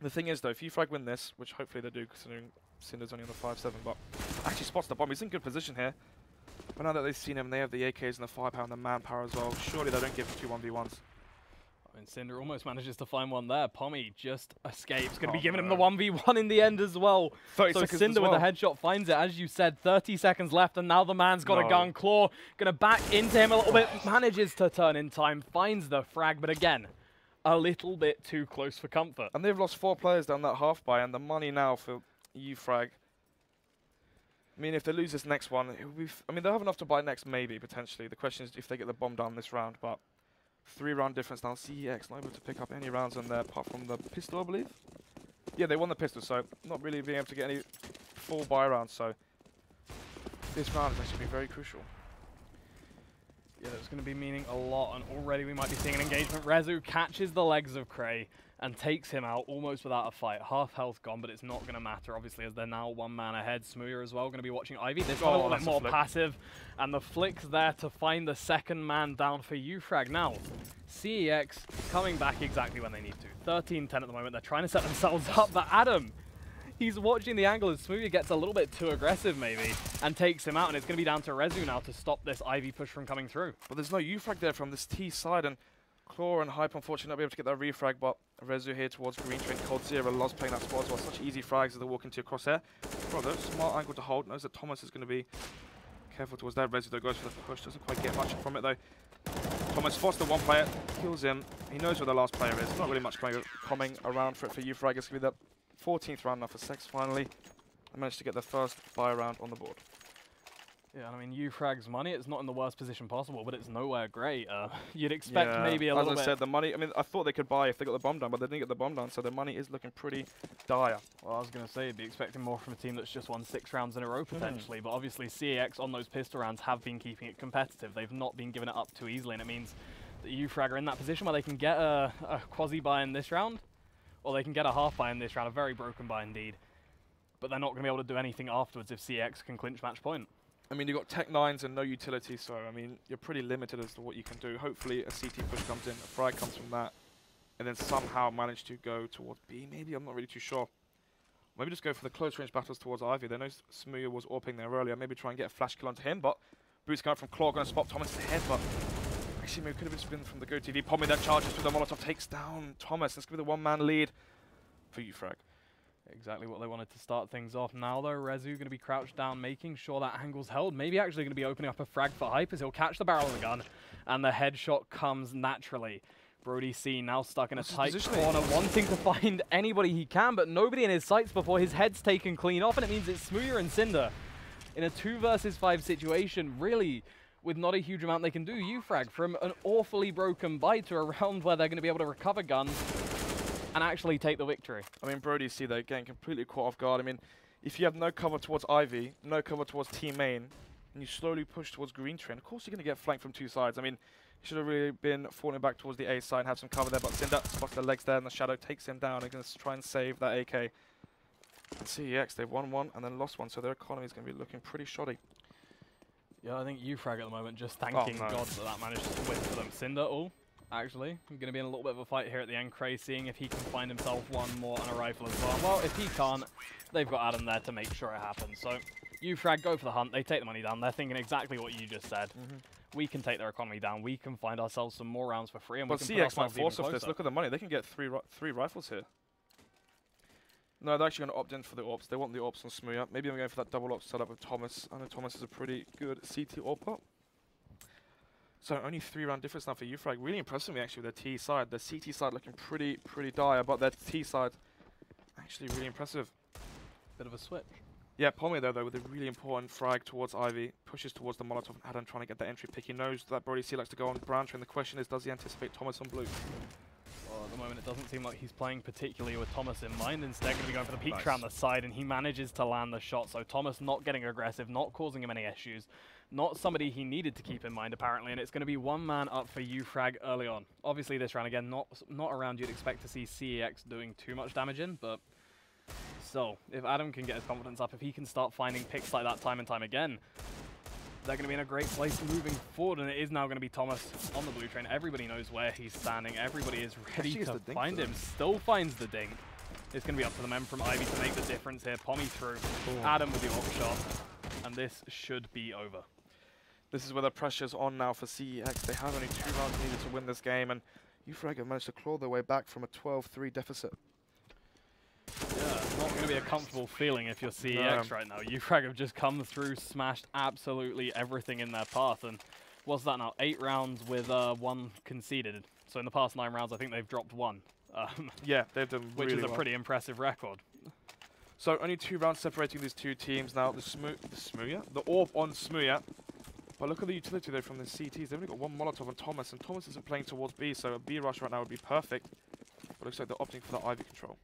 The thing is, though, if uFrag win this, which hopefully they do, considering Cinder's only on the 5-7, but actually spots the bomb. He's in good position here. But now that they've seen him, they have the AKs and the firepower and the manpower as well. Surely they don't give him 2 1v1s.
I mean, Cinder almost manages to find one there. Pommy just escapes. Going to be giving him the 1v1 in the end as well.
30
so
seconds
Cinder
as well.
with a headshot finds it, as you said. 30 seconds left, and now the man's got a gun. Claw going to back into him a little bit. Manages to turn in time. Finds the frag, but again, a little bit too close for comfort.
And they've lost 4 players down that half buy, and the money now for uFrag. I mean, if they lose this next one, it will be I mean, they'll have enough to buy next, maybe, potentially. The question is if they get the bomb down this round, but 3-round difference now. CeX not able to pick up any rounds on there, apart from the pistol, I believe. Yeah, they won the pistol, so not really being able to get any full buy rounds, so this round is actually been very crucial.
Yeah, it's going to be meaning a lot, and already we might be seeing an engagement. Rezu catches the legs of Cray and takes him out almost without a fight. Half health gone, but it's not going to matter, obviously, as they're now 1 man ahead. Smooyer as well, going to be watching Ivy. This one a little bit more passive, and the flick's there to find the second man down for uFrag. Now, CEX coming back exactly when they need to. 13-10 at the moment. They're trying to set themselves up, but Adam, he's watching the angle as Smooyer gets a little bit too aggressive, maybe, and takes him out, and it's going to be down to Rezu now to stop this Ivy push from coming through.
But there's no uFrag there from this T side, and Claw and Hype unfortunately not be able to get that refrag, but Rezu here towards Green Train. Cold Zero loves playing that spot as well. Such easy frags as they walk into your crosshair. Brother, smart angle to hold. Knows that Thomas is going to be careful towards that. Rezu though goes for the push. Doesn't quite get much from it though. Thomas forced the 1 player, kills him. He knows where the last player is. Not really much coming around for uFrag. It's going to be the 14th round now for CeX finally. They managed to get the first buy round on the board.
Yeah, I mean, uFrag's money, it's not in the worst position possible, but it's nowhere great. You'd expect maybe a little bit.
As I said, the money, I mean, I thought they could buy if they got the bomb down, but they didn't get the bomb down, so their money is looking pretty dire.
Well, I was going to say, you'd be expecting more from a team that's just won 6 rounds in a row, potentially, but obviously CEX on those pistol rounds have been keeping it competitive. They've not been giving it up too easily, and it means that uFrag are in that position where they can get a quasi-buy in this round, or they can get a half buy in this round, a very broken buy indeed, but they're not going to be able to do anything afterwards if CEX can clinch match point.
I mean, you've got Tech 9s and no utility, so, I mean, you're pretty limited as to what you can do. Hopefully, a CT push comes in, a frag comes from that, and then somehow manage to go towards B, maybe? I'm not really too sure. Maybe just go for the close-range battles towards Ivy. They know Smooyer was AWPing there earlier. Maybe try and get a flash kill onto him, but Boots coming from Claw, going to spot Thomas in the head, but actually, maybe could have been from the GoTV. Pommy that charges through the Molotov, takes down Thomas. That's going to be the 1-man lead for uFrag.
Exactly what they wanted to start things off. Now though, Rezu going to be crouched down, making sure that angle's held. Maybe actually going to be opening up a frag for Hype as he'll catch the barrel of the gun, and the headshot comes naturally. Brody C now stuck in a tight corner, wanting to find anybody he can, but nobody in his sights before his head's taken clean off, and it means it's Smooyer and Cinder in a 2 versus 5 situation, really with not a huge amount they can do. uFrag from an awfully broken buy to a round where they're going to be able to recover guns and actually take the victory.
I mean, Brody C, they're getting completely caught off guard. I mean, if you have no cover towards Ivy, no cover towards Team Main, and you slowly push towards Green Train, of course you're going to get flanked from 2 sides. I mean, you should have really been falling back towards the A side and have some cover there, but Cinder spots the legs there, and the Shadow takes him down. They're going to try and save that AK. And CEX, they've won 1 and then lost 1, so their economy is going to be looking pretty shoddy.
Yeah, I think uFrag at the moment just thanking God that managed to win for them. Cinder, actually, I'm going to be in a little bit of a fight here at the end. Cray seeing if he can find himself 1 more and a rifle as well. Well, if he can't, they've got Adam there to make sure it happens. So uFrag go for the hunt. They take the money down. They're thinking exactly what you just said. We can take their economy down. We can find ourselves some more rounds for free, and we can put ourselves even closer.
This. Look at the money. They can get three rifles here. No, they're actually going to opt in for the AWPs. They want the AWPs on Smooyer. Maybe I'm going for that double AWP setup with Thomas. I know Thomas is a pretty good CT AWP. So only 3-round difference now for uFrag. Really impressive me actually with their T side. Their CT side looking pretty dire, but their T side actually really impressive.
Bit of a switch.
Yeah, Pommy though with a really important frag towards Ivy, pushes towards the Molotov, Adam trying to get that entry pick. He knows that Brody C likes to go on brown train. The question is, does he anticipate Thomas on blue?
Well, at the moment it doesn't seem like he's playing particularly with Thomas in mind. Instead going to be going for the peek around the side, and he manages to land the shot. So Thomas not getting aggressive, not causing him any issues. Not somebody he needed to keep in mind apparently, and it's going to be 1 man up for uFrag early on. Obviously this round again, not a round you'd expect to see CEX doing too much damage in, but so if Adam can get his confidence up, if he can start finding picks like that time and time again, they're going to be in a great place moving forward, and it is now going to be Thomas on the blue train. Everybody knows where he's standing. Everybody is ready to find him. Still finds the dink. It's going to be up to the men from Ivy to make the difference here. Pommy through. Adam with the AWP shot, and this should be over.
This is where the pressure's on now for CEX. They have only 2 rounds needed to win this game, and uFrag have managed to claw their way back from a 12-3 deficit.
Yeah, not going to be a comfortable feeling if you're CEX right now. uFrag have just come through, smashed absolutely everything in their path, and what's that now? 8 rounds with 1 conceded. So in the past 9 rounds, I think they've dropped 1.
Yeah, they've done
which
really
is a
well.
pretty impressive record.
So only 2 rounds separating these 2 teams now. The AWP on Smooya. But look at the utility though from the CTs. They've only got 1 Molotov on Thomas, and Thomas isn't playing towards B, so a B rush right now would be perfect. But looks like they're opting for the Ivy control.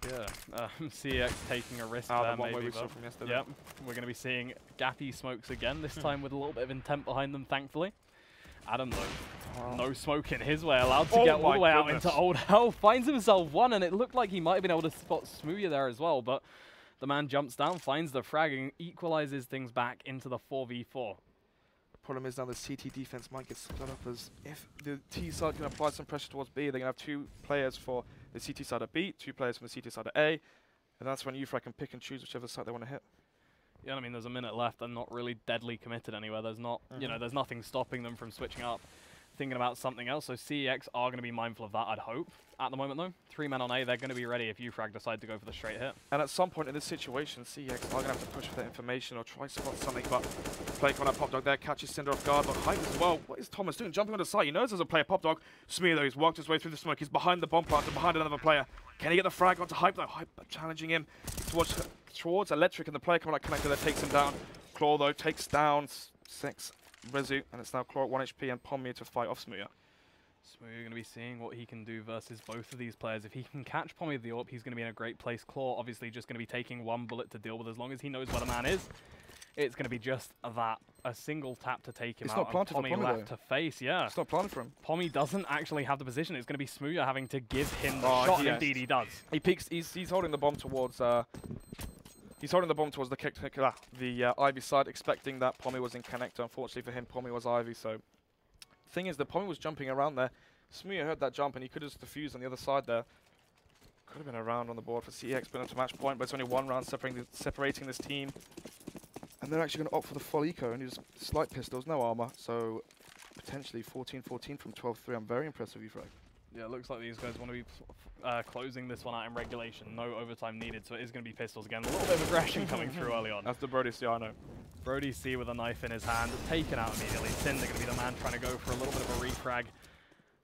Yeah, CEX taking a risk
the
there,
one
maybe.
we saw from yesterday.
Yep, we're going to be seeing gappy smokes again, this time with a little bit of intent behind them, thankfully. Adam, though, no smoke in his way, allowed to get all the way out into Old Hell, finds himself 1, and it looked like he might have been able to spot Smooya there as well, but the man jumps down, finds the frag, and equalizes things back into the 4v4.
Problem is now the CT defense might get split up, as if the T side can apply some pressure towards B, they're going to have 2 players for the CT side of B, 2 players from the CT side of A, and that's when uFrag can pick and choose whichever side they want to hit.
Yeah, I mean, there's a minute left and not really deadly committed anywhere. There's not, you know, there's nothing stopping them from switching up, thinking about something else. So CEX are going to be mindful of that, I'd hope. At the moment, though, 3 men on A, they're going to be ready if uFrag decide to go for the straight hit. And
at some point in this situation, CEX are going to have to push for that information or try to spot something, but play on that Pop Dog there, catches Cinder off guard, but Hype as well. What is Thomas doing? Jumping on the side. He knows there's a player, Pop Dog. Smooya, though, he's walked his way through the smoke. He's behind the bomb plant and behind another player. Can he get the frag onto Hype, though? Hype challenging him towards Electric, and the player coming out connector there takes him down. Claw, though, takes down CeX, Rezu, and it's now Claw at 1 HP and Pommy to fight off Smooya.
Smooya going to be seeing what he can do versus both of these players. If he can catch Pommy with the AWP, he's going to be in a great place. Claw, obviously, just going to be taking 1 bullet to deal with. As long as he knows where the man is, it's going to be just that. A single tap to take him out.
It's not planted for Pommy
left to face, yeah.
It's not planted for him.
Pommy doesn't actually have the position. It's going to be Smooya having to give him the shot, and indeed he does.
He peeks, he's holding the bomb towards... He's holding the bomb towards the Ivy side, expecting that Pommy was in connector. Unfortunately for him, Pommy was Ivy. So, thing is, the Pommy was jumping around there. Smooya heard that jump, and he could have just defused on the other side there. Could have been a round on the board for CEX, but to match point. But it's only 1 round separating this team, and they're actually going to opt for the full eco and use slight pistols, no armor. So, potentially 14-14 from 12-3. I'm very impressed with uFrag.
Yeah, it looks like these guys want to be closing this one out in regulation. No overtime needed, so it is going to be pistols again. A little bit of aggression coming through early on.
That's the Brody C, I know.
Brody C with a knife in his hand, taken out immediately. Cinder going to be the man trying to go for a little bit of a refrag.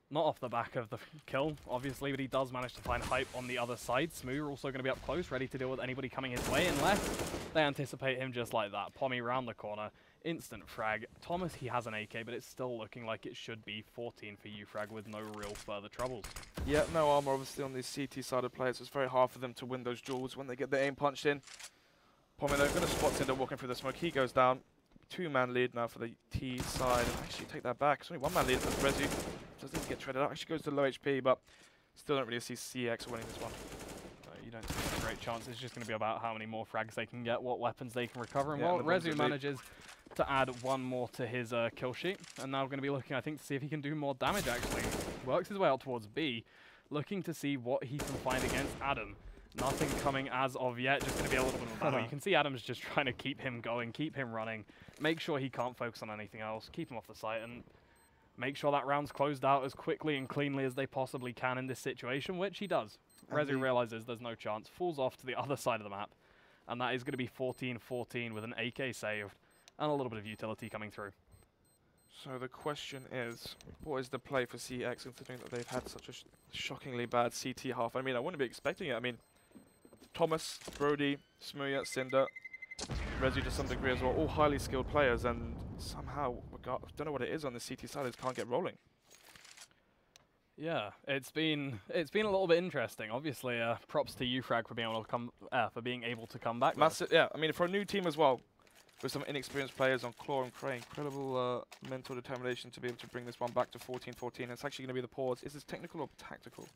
Not off the back of the kill, obviously, but he does manage to find Hype on the other side. Smooya also going to be up close, ready to deal with anybody coming his way, unless they anticipate him just like that. Pommy round the corner. Instant frag. Thomas, he has an AK, but it's still looking like it should be 14 for uFrag with no real further troubles.
Yeah, no armor obviously on these CT-sided players. It's very hard for them to win those duels when they get their aim punched in. Pommy, they're going to spot Cinder walking through the smoke. He goes down. 2-man lead now for the T side. Actually, take that back. It's only 1-man lead for Rezu. Doesn't get traded out. Actually goes to low HP, but still don't really see CEX winning this one.
You don't take a great chance. It's just going to be about how many more frags they can get, what weapons they can recover. And
yeah,
while Rezu manages to add 1 more to his kill sheet, and now going to be looking, I think, to see if he can do more damage, actually. Works his way out towards B, looking to see what he can find against Adam. Nothing coming as of yet, just going to be a little bit of a battle. You can see Adam's just trying to keep him going, keep him running, make sure he can't focus on anything else, keep him off the site, and make sure that round's closed out as quickly and cleanly as they possibly can in this situation, which he does. Rezu realizes there's no chance, falls off to the other side of the map, and that is going to be 14-14 with an AK saved and a little bit of utility coming through.
So the question is, what is the play for CEX, considering that they've had such a shockingly bad CT half? I mean, I wouldn't be expecting it. I mean, Thomas, Brody, Smooya, Cinder, Rezu to some degree as well, all highly skilled players, and somehow, don't know what it is on the CT side, it can't get rolling.
Yeah, it's been a little bit interesting. Obviously, props to uFrag for being able to come back.
Massive, yeah. I mean, for a new team as well, with some inexperienced players on Claw and Cray, incredible mental determination to be able to bring this one back to 14-14. It's actually going to be the pause. Is this technical or tactical?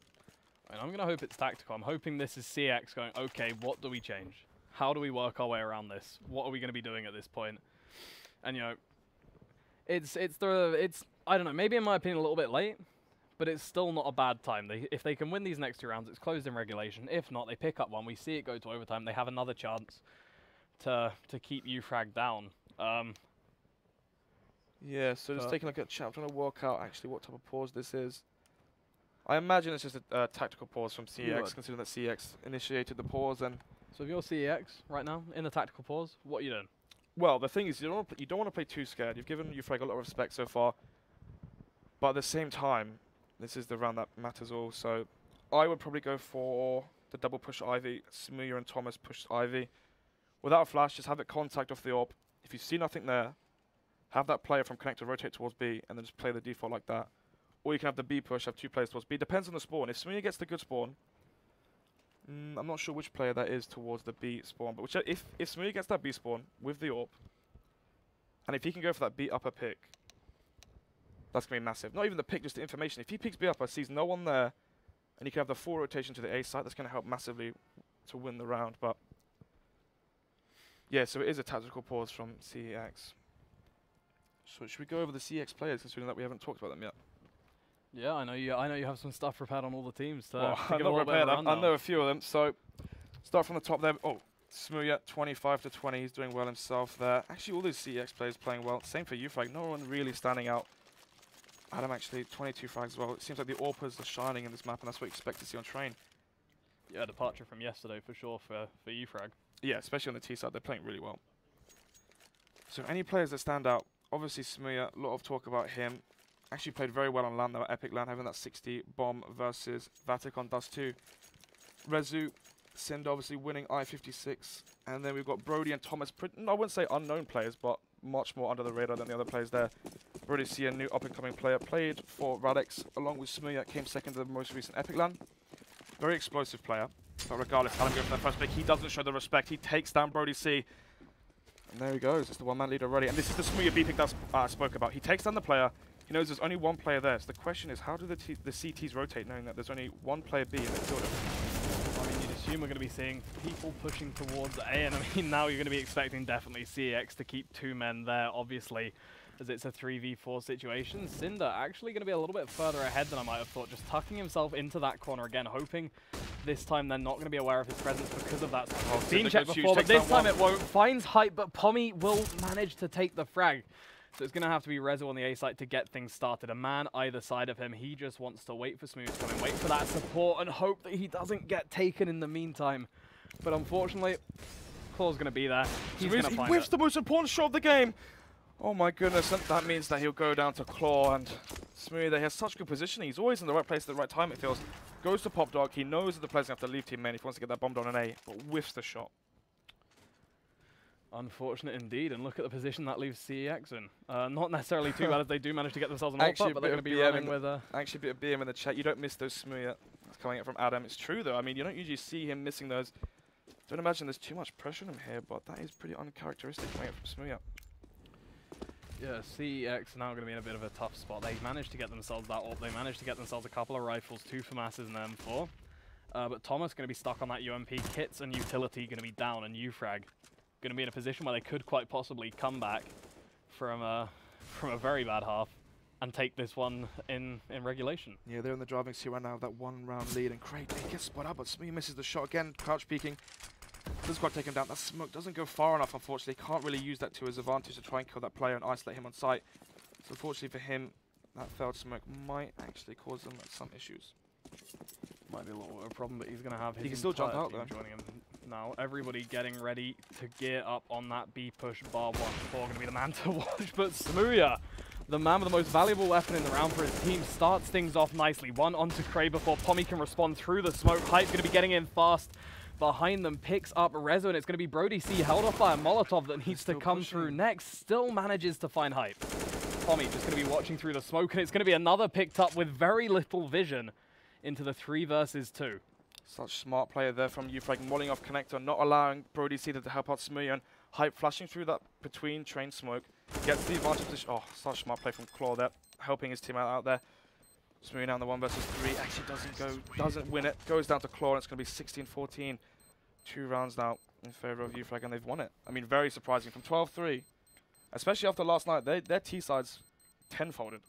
I mean, I'm going to hope it's tactical. I'm hoping this is CeX going, okay, what do we change? How do we work our way around this? What are we going to be doing at this point? And you know, it's I don't know, maybe in my opinion a little bit late, but it's still not a bad time. If they can win these next 2 rounds, it's closed in regulation. If not, they pick up one. We see it go to overtime. They have another chance to keep uFrag down.
Yeah, so just taking a look at chat, I'm trying to work out actually what type of pause this is. I imagine it's just a tactical pause from CeX, considering that CeX initiated the pause. And
so if you're CeX right now in the tactical pause, what are you doing?
well, the thing is, you don't want to play too scared. You've given uFrag a lot of respect so far, but at the same time, this is the round that matters all. So I would probably go for the double push Ivy. Smooya and Thomas push Ivy. Without a flash, just have it contact off the AWP. If you see nothing there, have that player from connector rotate towards B, and then just play the default like that. Or you can have the B push, have 2 players towards B. Depends on the spawn. If Smooya gets the good spawn, I'm not sure which player that is towards the B spawn, but if Smooya gets that B spawn with the AWP, and if he can go for that B upper pick, that's going to be massive. Not even the pick, just the information. If he picks B upper, sees no one there, and he can have the full rotation to the A site, that's going to help massively to win the round. But yeah, so it is a tactical pause from CeX. So should we go over the CeX players, considering that we haven't talked about them yet?
Yeah, I know you have some stuff prepared on all the teams.
Well, I'm not prepared. I know a few of them. So start from the top there. Oh, Smooya, 25 to 20. He's doing well himself there. Actually, all these CeX players playing well. Same for uFrag. No one really standing out. Adam actually 22 frags as well. It seems like the AWPers are shining in this map, and that's what you expect to see on train.
Yeah, departure from yesterday for sure for uFrag.
Yeah, especially on the T side, they're playing really well. So any players that stand out, obviously Smooya, a lot of talk about him. Actually played very well on LAN, though, Epic LAN, having that 60 bomb versus Vatic on Dust 2. Rezu, Sind obviously winning I-56. And then we've got Brody and Thomas, I wouldn't say unknown players, but much more under the radar than the other players there. Brody see a new up-and-coming player, played for Radix along with Smooya, came second to the most recent Epic LAN. Very explosive player, but regardless, Adam goes for that first pick. He doesn't show the respect. He takes down Brody C. And there he goes. It's the one-man lead already. And this is the Smooya B pick that I spoke about. He takes down the player. He knows there's only one player there. So the question is, how do the CTs rotate, knowing that there's only one player B in the field?
I mean, you'd assume we're going to be seeing people pushing towards A, and I mean, now you're going to be expecting definitely CeX to keep 2 men there, obviously, as it's a 3v4 situation. Cinder actually going to be a little bit further ahead than I might have thought, just tucking himself into that corner again, hoping this time they're not going to be aware of his presence because of that. Seen check before, but this time it won't. Finds Hype, but Pommy will manage to take the frag. So it's going to have to be Rezo on the A site to get things started. A man either side of him. He just wants to wait for Smooth to come in, wait for that support, and hope that he doesn't get taken in the meantime. But unfortunately, Claw's going to be there. He's going to find it. He whiffs
the most important shot of the game. Oh my goodness, and that means that he'll go down to Claw, and Smooth, he has such good positioning. He's always in the right place at the right time, it feels. Goes to Pop Dog. He knows that the player's going to have to leave team main if he wants to get that bombed on an A, but whiffs the shot.
Unfortunate indeed, and look at the position that leaves CeX in. Not necessarily too bad if they do manage to get themselves an ult, but they're going to be running with a...
Actually, a bit of BM in the chat. You don't miss those Smooya. That's coming up from Adam. It's true, though. I mean, you don't usually see him missing those. Don't imagine there's too much pressure on him here, but that is pretty uncharacteristic coming up from Smooya.
Yeah, CeX now going to be in a bit of a tough spot. They managed to get themselves that ult. They managed to get themselves a couple of rifles, 2 FAMASs and an M4. But Thomas going to be stuck on that UMP. Kits and utility going to be down, and uFrag going to be in a position where they could quite possibly come back from a very bad half and take this one in regulation.
Yeah, they're in the driving seat right now, that 1-round lead, and Craig gets spot up, but Smooya misses the shot again, crouch peeking. Doesn't quite take him down. That smoke doesn't go far enough, unfortunately. Can't really use that to his advantage to try and kill that player and isolate him on site. So unfortunately for him, that failed smoke might actually cause them some issues.
Might be a little bit of a problem, but he's going to have his
he can still jump out, though.
Joining him now. Everybody getting ready to gear up on that B push. Bar 1 4 going to be the man to watch, but Smooya, the man with the most valuable weapon in the round for his team, starts things off nicely. One onto Cray before Pommy can respond through the smoke. Hype going to be getting in fast. Behind them, picks up Rezo, and it's going to be Brody C held off by a Molotov that needs to come through next. Still manages to find Hype. Pommy just going to be watching through the smoke, and it's going to be another picked up with very little vision into the 3 versus 2.
Such smart player there from uFrag, molling off connector, not allowing Brody C to help out Smooya, and Hype flashing through that between train smoke. Gets the advantage. Oh, such smart play from Claw there, helping his team out there. Smooya now in the 1 versus 3, actually doesn't win it. Goes down to Claw, and it's going to be 16-14. 2 rounds now in favor of uFrag, and they've won it. I mean, very surprising from 12-3, especially after last night. Their T sides 10-folded.